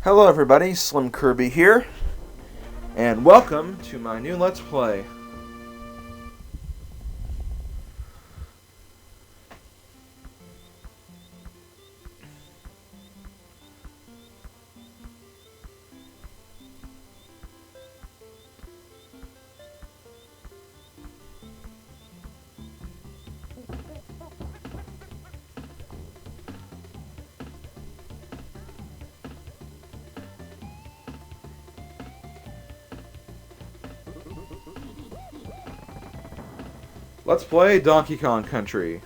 Hello everybody, SlimKirby here, and welcome to my new Let's Play. Let's play Donkey Kong Country.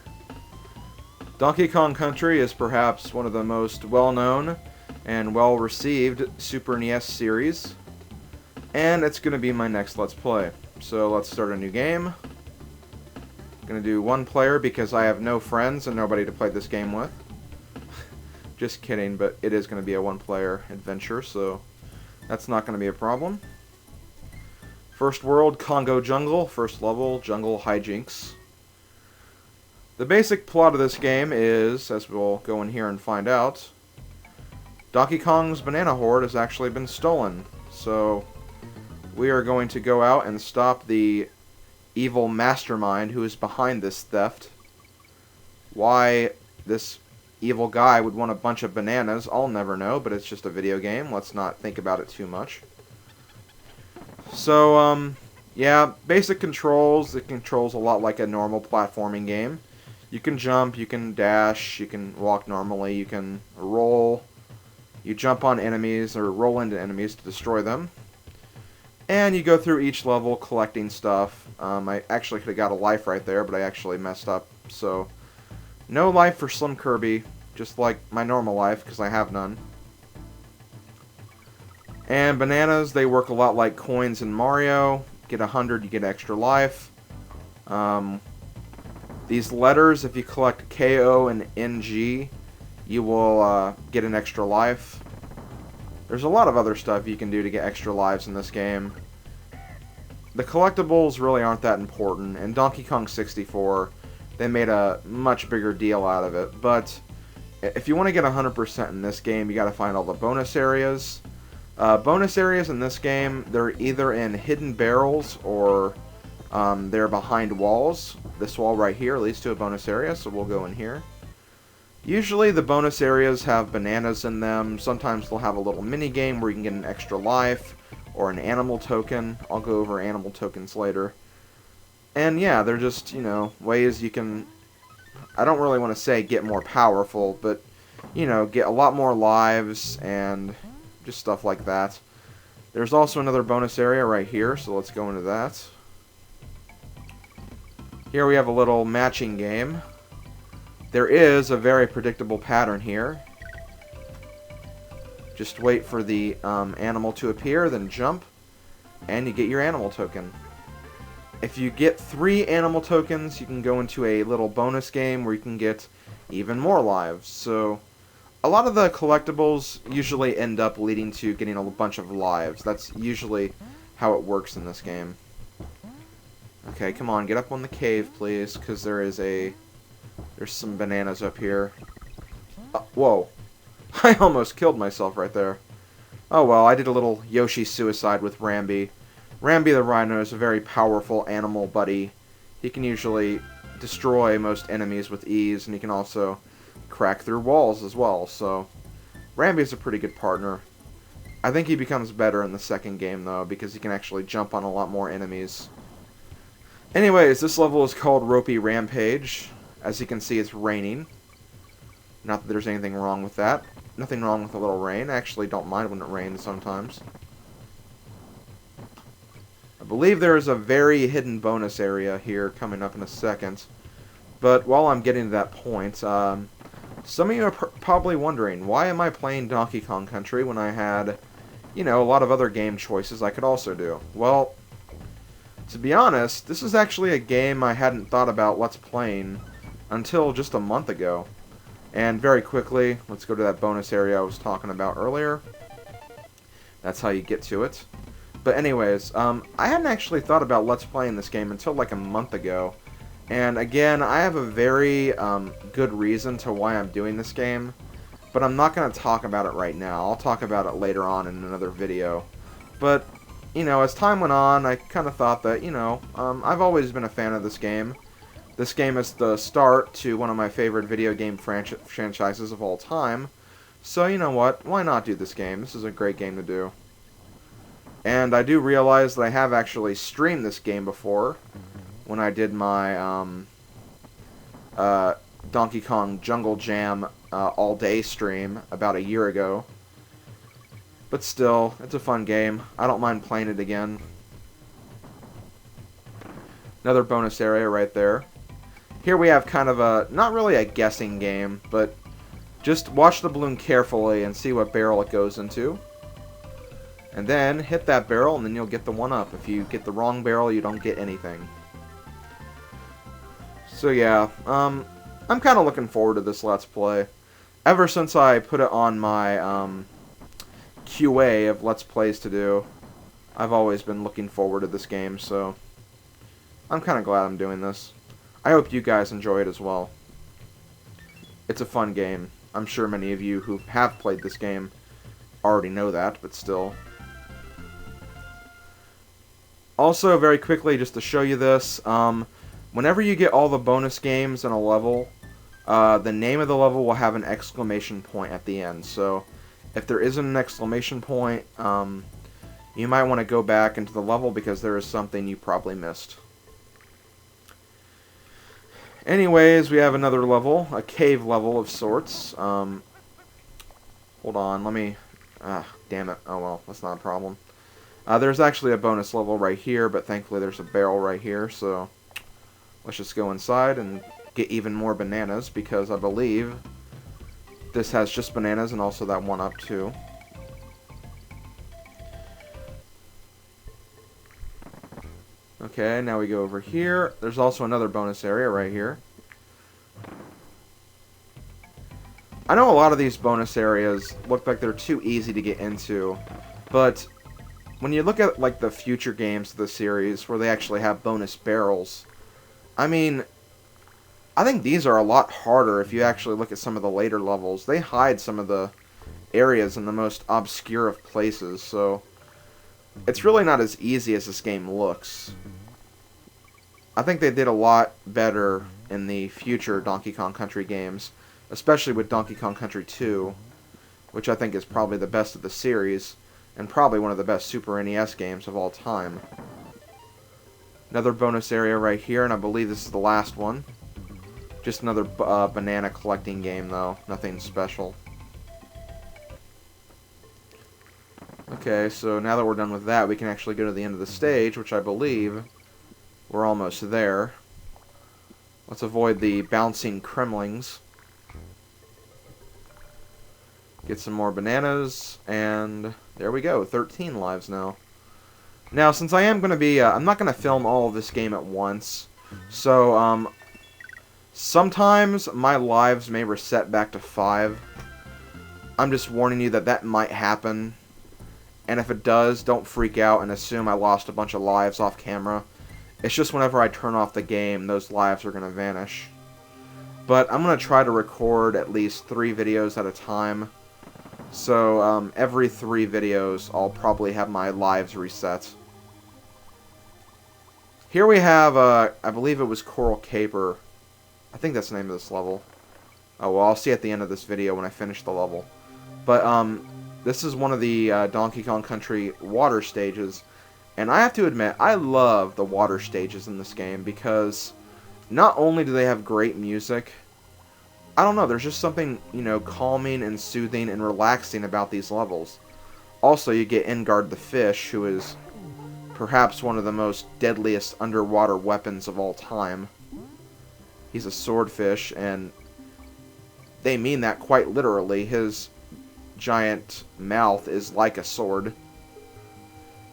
Donkey Kong Country is perhaps one of the most well-known and well-received Super NES series, and it's going to be my next Let's Play. So let's start a new game. I'm going to do one player because I have no friends and nobody to play this game with. Just kidding, but it is going to be a one-player adventure, so that's not going to be a problem. First world, Congo Jungle. First level, Jungle Hijinx. The basic plot of this game is, as we'll go in here and find out, Donkey Kong's banana hoard has actually been stolen. So, we are going to go out and stop the evil mastermind who is behind this theft. Why this evil guy would want a bunch of bananas, I'll never know, but it's just a video game. Let's not think about it too much. So, yeah, basic controls. It controls a lot like a normal platforming game. You can jump, you can dash, you can walk normally, you can roll. You jump on enemies or roll into enemies to destroy them. And you go through each level collecting stuff. I actually could have got a life right there, but I actually messed up. So, no life for SlimKirby, just like my normal life, because I have none. And bananas, they work a lot like coins in Mario. Get 100, you get extra life. These letters, if you collect KO and NG, you will get an extra life. There's a lot of other stuff you can do to get extra lives in this game. The collectibles really aren't that important. In Donkey Kong 64, they made a much bigger deal out of it. But if you want to get 100% in this game, you got to find all the bonus areas. Bonus areas in this game, they're either in hidden barrels or they're behind walls. This wall right here leads to a bonus area, so we'll go in here. Usually the bonus areas have bananas in them. Sometimes they'll have a little mini game where you can get an extra life or an animal token. I'll go over animal tokens later. And yeah, they're just, you know, ways you can, I don't really want to say get more powerful, but, you know, get a lot more lives and just stuff like that. There's also another bonus area right here, so let's go into that. Here we have a little matching game. There is a very predictable pattern here. Just wait for the animal to appear, then jump, and you get your animal token. If you get 3 animal tokens, you can go into a little bonus game where you can get even more lives. So a lot of the collectibles usually end up leading to getting a bunch of lives. That's usually how it works in this game. Okay, come on, get up on the cave, please, because there's some bananas up here. Whoa. I almost killed myself right there. Oh well, I did a little Yoshi suicide with Rambi. Rambi the Rhino is a very powerful animal buddy. He can usually destroy most enemies with ease, and he can also crack through walls as well, so Rambi's a pretty good partner. I think he becomes better in the second game, though, because he can actually jump on a lot more enemies. Anyways, this level is called Ropey Rampage. As you can see, it's raining. Not that there's anything wrong with that. Nothing wrong with a little rain. I actually don't mind when it rains sometimes. I believe there is a very hidden bonus area here coming up in a second. But while I'm getting to that point, some of you are probably wondering, why am I playing Donkey Kong Country when I had, you know, a lot of other game choices I could also do? Well, to be honest, this is actually a game I hadn't thought about Let's Playing until just a month ago. And very quickly, let's go to that bonus area I was talking about earlier. That's how you get to it. But anyways, I hadn't actually thought about Let's Playing this game until like a month ago. And again, I have a very good reason to why I'm doing this game. but I'm not going to talk about it right now. I'll talk about it later on in another video. But, you know, as time went on, I kind of thought that, you know, I've always been a fan of this game. This game is the start to one of my favorite video game franchises of all time. So, you know what? Why not do this game? This is a great game to do. And I do realize that I have actually streamed this game before when I did my Donkey Kong Jungle Jam all-day stream about a year ago. But still, it's a fun game. I don't mind playing it again. Another bonus area right there. Here we have kind of a, not really a guessing game, but just watch the balloon carefully and see what barrel it goes into. And then hit that barrel and then you'll get the 1-up. If you get the wrong barrel, you don't get anything. So yeah, I'm kind of looking forward to this Let's Play. Ever since I put it on my QA of Let's Plays to do, I've always been looking forward to this game, so I'm kind of glad I'm doing this. I hope you guys enjoy it as well. It's a fun game. I'm sure many of you who have played this game already know that, but still. Also, very quickly, just to show you this, whenever you get all the bonus games in a level, the name of the level will have an exclamation point at the end. So, if there isn't an exclamation point, you might want to go back into the level because there is something you probably missed. Anyways, we have another level, a cave level of sorts. Hold on, let me... damn it. Oh well, that's not a problem. There's actually a bonus level right here, but thankfully there's a barrel right here, so let's just go inside and get even more bananas, because I believe this has just bananas and also that 1-up too. Okay, now we go over here. There's also another bonus area right here. I know a lot of these bonus areas look like they're too easy to get into, but when you look at like the future games of the series where they actually have bonus barrels, I mean, I think these are a lot harder if you actually look at some of the later levels. They hide some of the areas in the most obscure of places, so it's really not as easy as this game looks. I think they did a lot better in the future Donkey Kong Country games, especially with Donkey Kong Country 2, which I think is probably the best of the series, and probably one of the best Super NES games of all time. Another bonus area right here, and I believe this is the last one. Just another banana collecting game, though. Nothing special. Okay, so now that we're done with that, we can actually go to the end of the stage, which I believe we're almost there. Let's avoid the bouncing kremlings. Get some more bananas, and there we go, 13 lives now. Now, since I am going to be, I'm not going to film all of this game at once, so, sometimes my lives may reset back to 5. I'm just warning you that that might happen, and if it does, don't freak out and assume I lost a bunch of lives off camera. It's just whenever I turn off the game, those lives are going to vanish. But I'm going to try to record at least 3 videos at a time. So, every 3 videos, I'll probably have my lives reset. Here we have, I believe it was Coral Caper. I think that's the name of this level. Oh, well, I'll see at the end of this video when I finish the level. But, this is one of the Donkey Kong Country water stages. And I have to admit, I love the water stages in this game because not only do they have great music, I don't know, there's just something, you know, calming and soothing and relaxing about these levels. Also, you get Ingard the fish, who is perhaps one of the most deadliest underwater weapons of all time. He's a swordfish, and they mean that quite literally. His giant mouth is like a sword.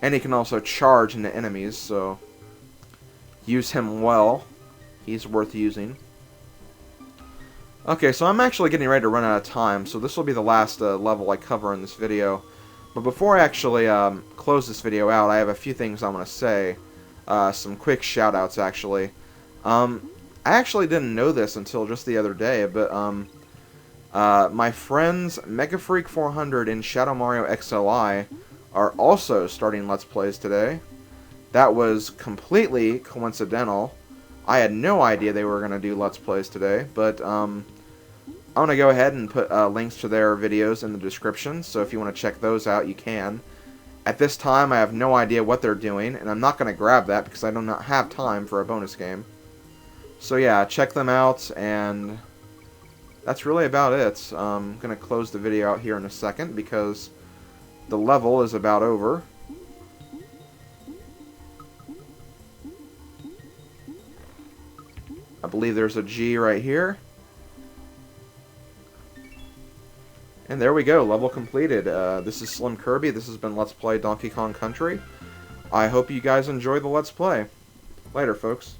And he can also charge into enemies, so use him well. He's worth using. Okay, so I'm actually getting ready to run out of time, so this will be the last level I cover in this video. But before I actually close this video out, I have a few things I want to say. Some quick shoutouts, actually. I actually didn't know this until just the other day, but My friends MegaFreak400 and ShadowMarioXLI are also starting Let's Plays today. That was completely coincidental. I had no idea they were going to do Let's Plays today, but I'm going to go ahead and put links to their videos in the description, so if you want to check those out, you can. At this time, I have no idea what they're doing, and I'm not going to grab that because I do not have time for a bonus game. So yeah, check them out, and that's really about it. I'm going to close the video out here in a second because the level is about over. I believe there's a G right here. And there we go, level completed. This is SlimKirby. This has been Let's Play Donkey Kong Country. I hope you guys enjoy the Let's Play. Later, folks.